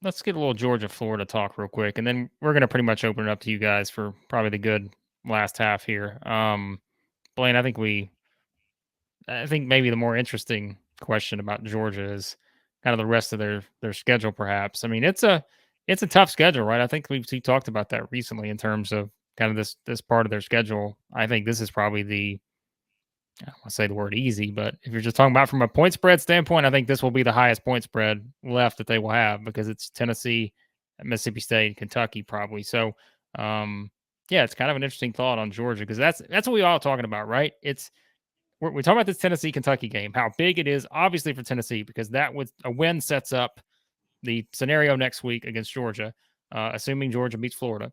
let's get a little Georgia Florida talk real quick, and then we're gonna pretty much open it up to you guys for probably the good last half here. Blayne, I think maybe the more interesting question about Georgia is kind of the rest of their schedule, perhaps. I mean, it's a tough schedule, right? I think we talked about that recently in terms of kind of this part of their schedule. I think this is probably I don't want to say the word easy, but if you're just talking about from a point spread standpoint, I think this will be the highest point spread left that they will have because it's Tennessee, Mississippi State, Kentucky, probably. So, yeah, it's kind of an interesting thought on Georgia because that's what we all talking about, right? We're talking about this Tennessee Kentucky game, how big it is, obviously for Tennessee, because that would a win sets up the scenario next week against Georgia, assuming Georgia beats Florida.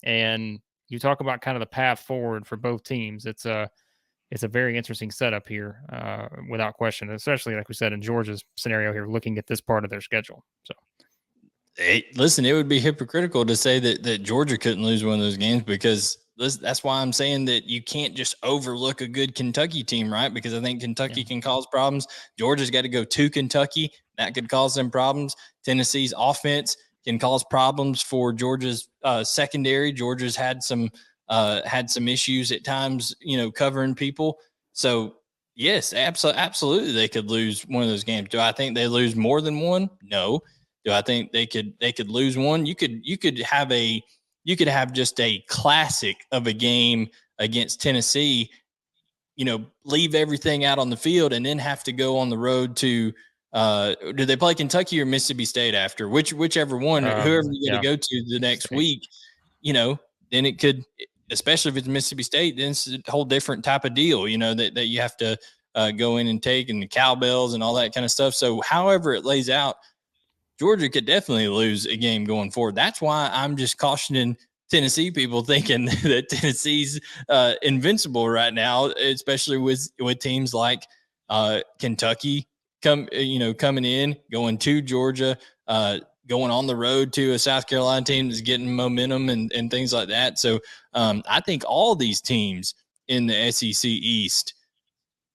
And you talk about kind of the path forward for both teams. It's a very interesting setup here, without question, especially like we said in Georgia's scenario here, looking at this part of their schedule. So, hey, listen, it would be hypocritical to say that Georgia couldn't lose one of those games because that's why I'm saying that you can't just overlook a good Kentucky team, right? Because I think Kentucky can cause problems. Georgia's got to go to Kentucky. That could cause them problems. Tennessee's offense can cause problems for Georgia's secondary. Georgia's had some issues at times, covering people. So yes, absolutely, they could lose one of those games. Do I think they lose more than one? No. Do I think they could lose one? You could have just a classic of a game against Tennessee, leave everything out on the field and then have to go on the road to do they play Kentucky or Mississippi State after? Whichever one, whoever you got to go to the next week, then it could, especially if it's Mississippi State, then it's a whole different type of deal, that you have to go in and take, and the cowbells and all that kind of stuff. So however it lays out, Georgia could definitely lose a game going forward. That's why I'm just cautioning Tennessee people thinking that Tennessee's invincible right now, especially with teams like Kentucky coming in, going to Georgia, going on the road to a South Carolina team that's getting momentum and things like that. So I think all these teams in the SEC East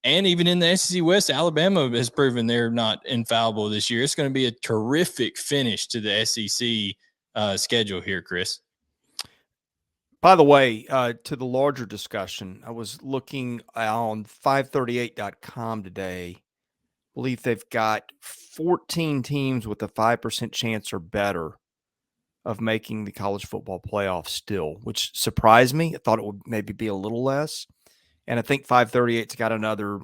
and even in the SEC West, Alabama has proven they're not infallible this year. It's going to be a terrific finish to the SEC schedule here, Chris. By the way, to the larger discussion, I was looking on 538.com today. I believe they've got 14 teams with a 5% chance or better of making the college football playoff still, which surprised me. I thought it would maybe be a little less. And I think 538's got another,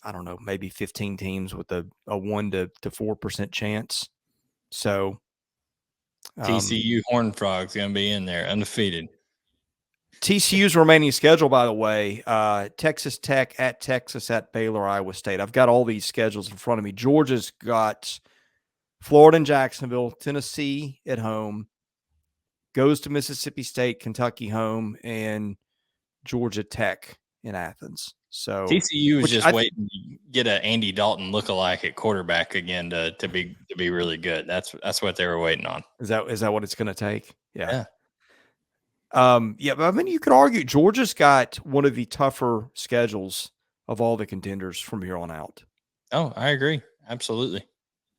I don't know, maybe 15 teams with a 1 to 4% chance. So TCU Horned Frogs going to be in there undefeated. TCU's remaining schedule, by the way, Texas Tech at Texas at Baylor, Iowa State. I've got all these schedules in front of me. Georgia's got Florida and Jacksonville, Tennessee at home, goes to Mississippi State, Kentucky home, and Georgia Tech in Athens. So TCU is just waiting to get an Andy Dalton lookalike at quarterback again to be really good. That's what they were waiting on. Is that what it's going to take? Yeah. Yeah, but I mean, you could argue Georgia's got one of the tougher schedules of all the contenders from here on out. Oh, I agree. Absolutely.